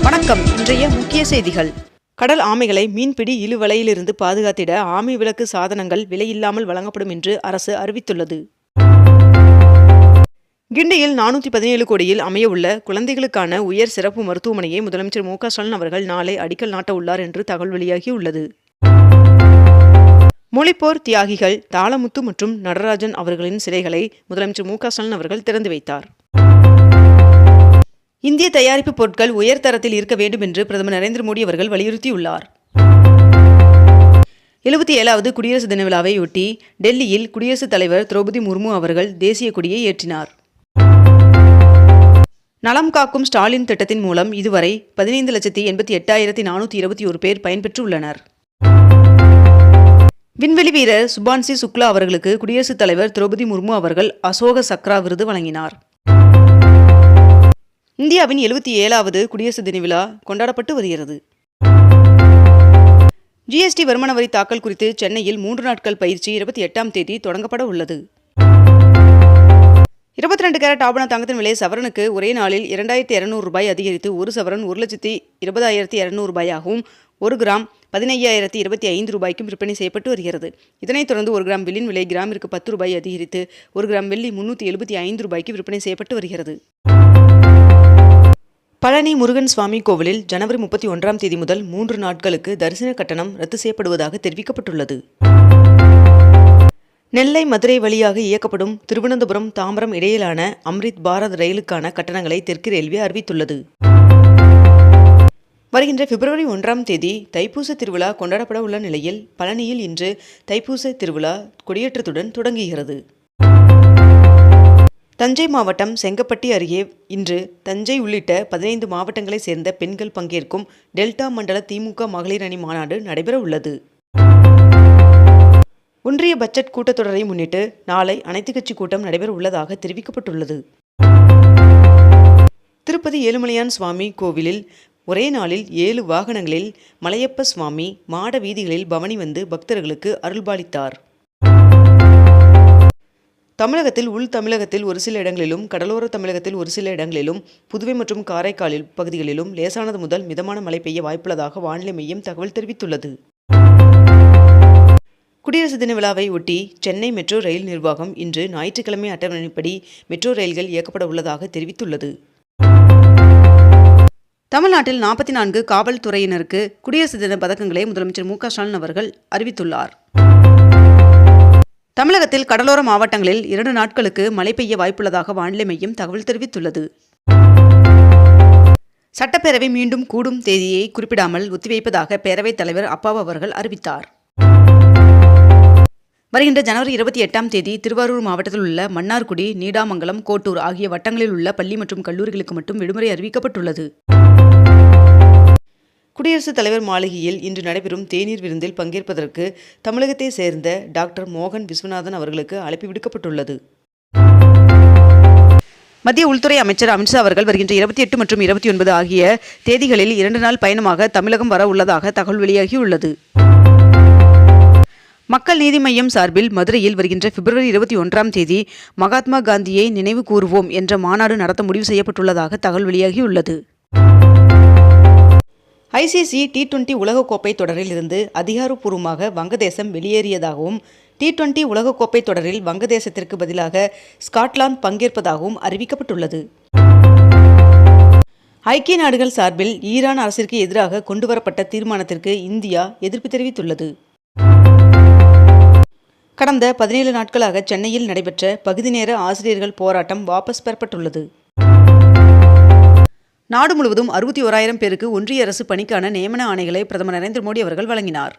வணக்கம். இன்றைய முக்கிய செய்திகள். கடல் ஆமைகளை மீன்பிடி இழுவலையிலிருந்து பாதுகாத்திட ஆமை விலக்கு சாதனங்கள் விலையில்லாமல் வழங்கப்படும் என்று அரசு அறிவித்துள்ளது. கிண்டியில் 417 கோடியில் அமையவுள்ள குழந்தைகளுக்கான உயர் சிறப்பு மருத்துவமனையை முதலமைச்சர் மு.க.ஸ்டாலின் அவர்கள் நாளை அடிக்கல் நாட்ட உள்ளார் என்று தகவல் வெளியாகியுள்ளது. மொழிப்போர் தியாகிகள் தாளமுத்து மற்றும் நடராஜன் அவர்களின் சிலைகளை முதலமைச்சர் மு.க.ஸ்டாலின் அவர்கள் திறந்து வைத்தார். இந்திய தயாரிப்பு பொருட்கள் உயர் தரத்தில் இருக்க வேண்டும் என்று பிரதமர் நரேந்திர மோடி அவர்கள் வலியுறுத்தியுள்ளார். 77வது குடியரசு தின விழாவையொட்டி டெல்லியில் குடியரசுத் தலைவர் திரௌபதி முர்மு அவர்கள் தேசிய கொடியை ஏற்றினார். நலம் காக்கும் ஸ்டாலின் திட்டத்தின் மூலம் இதுவரை 15,88,421 பேர் பயன்பெற்றுள்ளனர். விண்வெளி வீரர் சுபான்சி சுக்லா அவர்களுக்கு குடியரசுத் தலைவர் திரௌபதி முர்மு அவர்கள் அசோக சக்ரா விருது வழங்கினார். இந்தியாவின் 77வது குடியரசு தின விழா கொண்டாடப்பட்டு வருகிறது. ஜிஎஸ்டி வருமான வரி தாக்கல் குறித்து சென்னையில் 3 நாட்கள் பயிற்சி 28ஆம் தேதி தொடங்கப்பட உள்ளது. 22 கேரட் ஆபண தங்கத்தின் விலை சவரனுக்கு ஒரே நாளில் 2200 ரூபாய் அதிகரித்து 1 சவரன் 1,20,200 ரூபாயாகவும் 1 கிராம் 15,025 ரூபாய்க்கும் விற்பனை செய்யப்பட்டு வருகிறது. இதனைத் தொடர்ந்து 1 கிராம் வெள்ளியின் விலை கிராமிற்கு 10 ரூபாய் அதிகரித்து 1 கிராம் வெள்ளி 375 ரூபாய்க்கு விற்பனை செய்யப்பட்டு வருகிறது. பழனி முருகன் சுவாமி கோவிலில் ஜனவரி 31ஆம் தேதி முதல் 3 நாட்களுக்கு தரிசன கட்டணம் ரத்து செய்யப்படுவதாக தெரிவிக்கப்பட்டுள்ளது. நெல்லை மதுரை வழியாக இயக்கப்படும் திருவனந்தபுரம் தாம்பரம் இடையிலான அம்ரித் பாரத் ரயிலுக்கான கட்டணங்களை தெற்கு ரயில்வே அறிவித்துள்ளது. வருகின்ற பிப்ரவரி 1ஆம் தேதி தைப்பூச திருவிழா கொண்டாடப்பட உள்ள நிலையில் பழனியில் இன்று தைப்பூச திருவிழா கொடியேற்றத்துடன் தொடங்குகிறது. தஞ்சை மாவட்டம் செங்கப்பட்டி அருகே இன்று தஞ்சை உள்ளிட்ட 15 மாவட்டங்களைச் சேர்ந்த பெண்கள் பங்கேற்கும் டெல்டா மண்டல திமுக மகளிர் அணி மாநாடு நடைபெற உள்ளது. ஒன்றிய பட்ஜெட் கூட்டத்தொடரை முன்னிட்டு நாளை அனைத்துக் கட்சி கூட்டம் நடைபெற உள்ளதாக தெரிவிக்கப்பட்டுள்ளது. திருப்பதி ஏழுமலையான் சுவாமி கோவிலில் ஒரே நாளில் 7 வாகனங்களில் மலையப்ப சுவாமி மாட வீதிகளில் பவனி வந்து பக்தர்களுக்கு அருள்பாலித்தார். தமிழகத்தில் உள் தமிழகத்தில் ஒரு சில இடங்களிலும் கடலோர தமிழகத்தில் ஒரு சில இடங்களிலும் புதுவை மற்றும் காரைக்காலில் பகுதிகளிலும் லேசானது முதல் மிதமான மழை பெய்ய வாய்ப்புள்ளதாக வானிலை மையம் தகவல் தெரிவித்துள்ளது. குடியரசு தின விழாவை ஒட்டி சென்னை மெட்ரோ ரயில் நிர்வாகம் இன்று ஞாயிற்றுக்கிழமை அட்டவணைப்படி மெட்ரோ ரயில்கள் இயக்கப்பட உள்ளதாக தெரிவித்துள்ளது. தமிழ்நாட்டில் 44 காவல்துறையினருக்கு குடியரசு தின பதக்கங்களை முதலமைச்சர் மு.க.ஸ்டாலின் அவர்கள் அறிவித்துள்ளார். தமிழகத்தில் கடலோர மாவட்டங்களில் 2 நாட்களுக்கு மழை பெய்ய வாய்ப்புள்ளதாக வானிலை மையம் தகவல் தெரிவித்துள்ளது. சட்டப்பேரவை மீண்டும் கூடும் தேதியை குறிப்பிடாமல் ஒத்திவைப்பதாக பேரவைத் தலைவர் அப்பாவு அவர்கள் அறிவித்தார். வருகின்ற ஜனவரி 28ஆம் தேதி திருவாரூர் மாவட்டத்தில் உள்ள மன்னார்குடி, நீடாமங்கலம், கோட்டூர் ஆகிய வட்டங்களில் உள்ள பள்ளி மற்றும் கல்லூரிகளுக்கு மட்டும் விடுமுறை அறிவிக்கப்பட்டுள்ளது. குடியரசுத் தலைவர் மாளிகையில் இன்று நடைபெறும் தேநீர் விருந்தில் பங்கேற்பதற்கு தமிழகத்தை சேர்ந்த டாக்டர் மோகன் விஸ்வநாதன் அவர்களுக்கு அழைப்பு விடுக்கப்பட்டுள்ளது. மத்திய உள்துறை அமைச்சர் அமித்ஷா அவர்கள் வருகின்ற 28 மற்றும் 29 ஆகிய தேதிகளில் 2 நாள் பயணமாக தமிழகம் வர உள்ளதாக தகவல் வெளியாகியுள்ளது. மக்கள் நீதி மய்யம் சார்பில் மதுரையில் வருகின்ற பிப்ரவரி 21ஆம் தேதி மகாத்மா காந்தியை நினைவு கூறுவோம் என்ற மாநாடு நடத்த முடிவு செய்யப்பட்டுள்ளதாக தகவல் வெளியாகியுள்ளது. ஐசிசி T20 உலகக்கோப்பை தொடரில் இருந்து அதிகாரப்பூர்வமாக வங்கதேசம் வெளியேறியதாகவும் T20 உலகக்கோப்பை தொடரில் வங்கதேசத்திற்கு பதிலாக ஸ்காட்லாந்து பங்கேற்பதாகவும் அறிவிக்கப்பட்டுள்ளது. ஐக்கிய நாடுகள் சார்பில் ஈரான் அரசிற்கு எதிராக கொண்டுவரப்பட்ட தீர்மானத்திற்கு இந்தியா எதிர்ப்பு தெரிவித்துள்ளது. கடந்த 17 நாட்களாக சென்னையில் நடைபெற்ற பகுதி நேர ஆசிரியர்கள் போராட்டம் வாபஸ் பெறப்பட்டுள்ளது. நாடு முழுவதும் 61,000 பேருக்கு ஒன்றிய அரசு பணிக்கான நியமன ஆணைகளை பிரதமர் நரேந்திர மோடி அவர்கள் வழங்கினார்.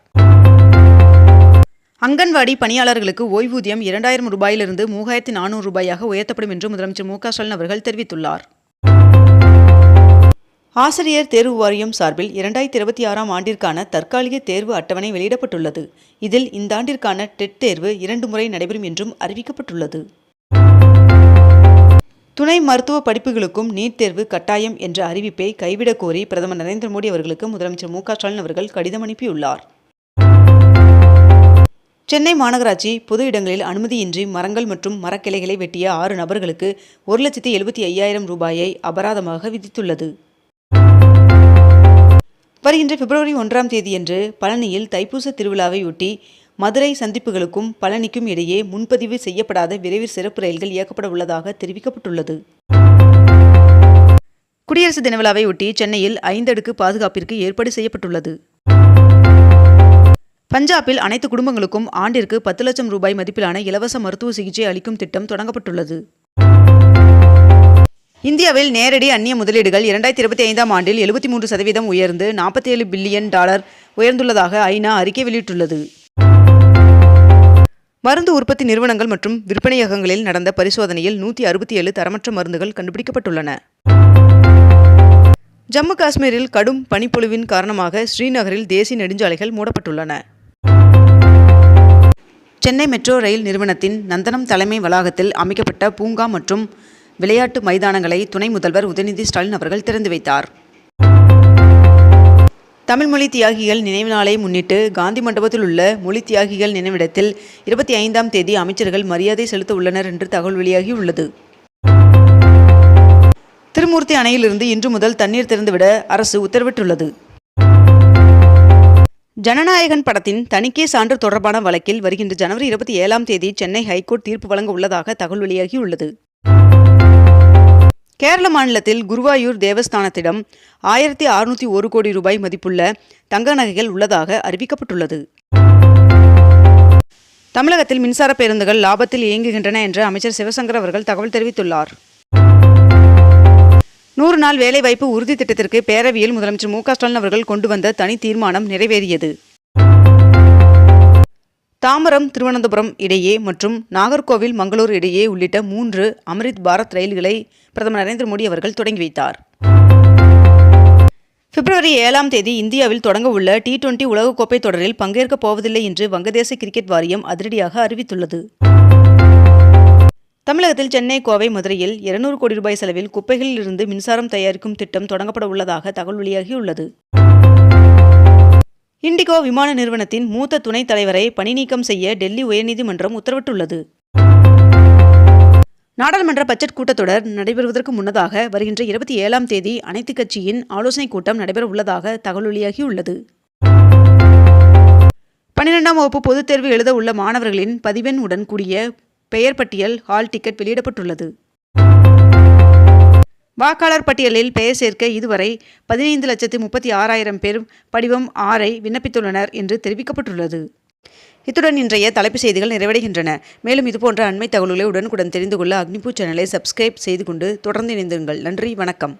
அங்கன்வாடி பணியாளர்களுக்கு ஓய்வூதியம் 2,000 ரூபாயிலிருந்து 3,400 ரூபாயாக உயர்த்தப்படும் என்று முதலமைச்சர் மு.க.ஸ்டாலின் அவர்கள் தெரிவித்துள்ளார். ஆசிரியர் தேர்வு வாரியம் சார்பில் 2026ஆம் ஆண்டிற்கான தற்காலிக தேர்வு அட்டவணை வெளியிடப்பட்டுள்ளது. இதில் இந்த ஆண்டிற்கான டெட் தேர்வு 2 முறை நடைபெறும் என்றும் அறிவிக்கப்பட்டுள்ளது. துணை மருத்துவ படிப்புகளுக்கும் நீட் தேர்வு கட்டாயம் என்ற அறிவிப்பை கைவிடக் கோரி பிரதமர் நரேந்திர மோடி அவர்களுக்கு முதலமைச்சர் மு.க.ஸ்டாலின் அவர்கள் கடிதம் அனுப்பியுள்ளார். சென்னை மாநகராட்சி பொது இடங்களில் அனுமதியின்றி மரங்கள் மற்றும் மரக்கிளைகளை வெட்டிய 6 நபர்களுக்கு 1,75,000 ரூபாயை அபராதமாக விதித்துள்ளது. வருகின்ற பிப்ரவரி 1ஆம் தேதியன்று பழனியில் தைப்பூச திருவிழாவையொட்டி மதுரை சந்திப்புகளுக்கும் பழனிக்கும் இடையே முன்பதிவு செய்யப்படாத விரைவு சிறப்பு ரயில்கள் இயக்கப்பட உள்ளதாக தெரிவிக்கப்பட்டுள்ளது. குடியரசு தின விழாவையொட்டி சென்னையில் 5 அடுக்கு பாதுகாப்பிற்கு ஏற்பாடு செய்யப்பட்டுள்ளது. பஞ்சாபில் அனைத்து குடும்பங்களுக்கும் ஆண்டிற்கு 10 லட்சம் ரூபாய் மதிப்பிலான இலவச மருத்துவ சிகிச்சை அளிக்கும் திட்டம் தொடங்கப்பட்டுள்ளது. இந்தியாவில் நேரடி அந்நிய முதலீடுகள் 2025ஆம் ஆண்டில் 73% உயர்ந்து $47 பில்லியன் உயர்ந்துள்ளதாக ஐநா அறிக்கை வெளியிட்டுள்ளது. மருந்து உற்பத்தி நிறுவனங்கள் மற்றும் விற்பனையகங்களில் நடந்த பரிசோதனையில் 167 தரமற்ற மருந்துகள் கண்டுபிடிக்கப்பட்டுள்ளன. ஜம்மு காஷ்மீரில் கடும் பனிப்பொழிவின் காரணமாக ஸ்ரீநகரில் தேசிய நெடுஞ்சாலைகள் மூடப்பட்டுள்ளன. சென்னை மெட்ரோ ரயில் நிறுவனத்தின் நந்தனம் தலைமை வளாகத்தில் அமைக்கப்பட்ட பூங்கா மற்றும் விளையாட்டு மைதானங்களை துணை முதல்வர் உதயநிதி ஸ்டாலின் அவர்கள் திறந்து வைத்தார். தமிழ் மொழி தியாகிகள் நினைவு நாளை முன்னிட்டு காந்தி மண்டபத்தில் உள்ள மொழி தியாகிகள் நினைவிடத்தில் 25ஆம் தேதி அமைச்சர்கள் மரியாதை செலுத்த உள்ளனர் என்று தகவல் வெளியாகியுள்ளது. திருமூர்த்தி அணையிலிருந்து இன்று முதல் தண்ணீர் திறந்துவிட அரசு உத்தரவிட்டுள்ளது. ஜனநாயகன் படத்தின் தணிக்கை சான்று தொடர்பான வழக்கில் வருகின்ற ஜனவரி 27ஆம் தேதி சென்னை ஹைகோர்ட் தீர்ப்பு வழங்க உள்ளதாக தகவல் வெளியாகியுள்ளது. கேரள மாநிலத்தில் குருவாயூர் தேவஸ்தானத்திடம் 1601 கோடி ரூபாய் மதிப்புள்ள தங்க நகைகள் உள்ளதாக அறிவிக்கப்பட்டுள்ளது. தமிழகத்தில் மின்சார பேருந்துகள் லாபத்தில் இயங்குகின்றன என்று அமைச்சர் சிவசங்கர் அவர்கள் தகவல் தெரிவித்துள்ளார். 100 நாள் வேலைவாய்ப்பு உறுதி திட்டத்திற்கு பேரவையில் முதலமைச்சர் மு.க. ஸ்டாலின் அவர்கள் கொண்டு வந்த தனி தீர்மானம் நிறைவேறியது. தாம்பரம் திருவனந்தபுரம் இடையே மற்றும் நாகர்கோவில் மங்களூர் இடையே உள்ளிட்ட 3 அம்ரித் பாரத் ரயில்களை பிரதமர் நரேந்திர மோடி அவர்கள் தொடங்கி வைத்தார். பிப்ரவரி 7ஆம் தேதி இந்தியாவில் தொடங்க உள்ள T20 உலகக்கோப்பை தொடரில் பங்கேற்கப் போவதில்லை என்று வங்கதேச கிரிக்கெட் வாரியம் அதிரடியாக அறிவித்துள்ளது. தமிழகத்தில் சென்னை, கோவை, மதுரையில் 200 கோடி ரூபாய் செலவில் குப்பைகளில் இருந்து மின்சாரம் தயாரிக்கும் திட்டம் தொடங்கப்பட உள்ளதாக தகவல் வெளியாகியுள்ளது. இண்டிகோ விமான நிறுவனத்தின் மூத்த துணைத் தலைவரை பணி நீக்கம் செய்ய டெல்லி உயர்நீதிமன்றம் உத்தரவிட்டுள்ளது. நாடாளுமன்ற பட்ஜெட் கூட்டத்தொடர் நடைபெறுவதற்கு முன்னதாக வருகின்ற 27ஆம் தேதி அனைத்துக் கட்சியின் ஆலோசனைக் கூட்டம் நடைபெற உள்ளதாக தகவல் வெளியாகியுள்ளது. 12ஆம் வகுப்பு பொதுத் தேர்வு எழுத உள்ள மாணவர்களின் பதிவெண் உடன் கூடிய பெயர் பட்டியல் ஹால் டிக்கெட் வெளியிடப்பட்டுள்ளது. வாக்காளர் பட்டியலில் பெயர் சேர்க்க இதுவரை 15,36,000 பேர் படிவம் 6ஐ விண்ணப்பித்துள்ளனர் என்று தெரிவிக்கப்பட்டுள்ளது. இத்துடன் இன்றைய தலைப்புச் செய்திகள் நிறைவடைகின்றன. மேலும் இதுபோன்ற அண்மை தகவல்களை உடனுக்குடன் தெரிந்து கொள்ள அக்னிபூ சேனலை சப்ஸ்கிரைப் செய்து கொண்டு தொடர்ந்து இணைந்திருங்கள். நன்றி, வணக்கம்.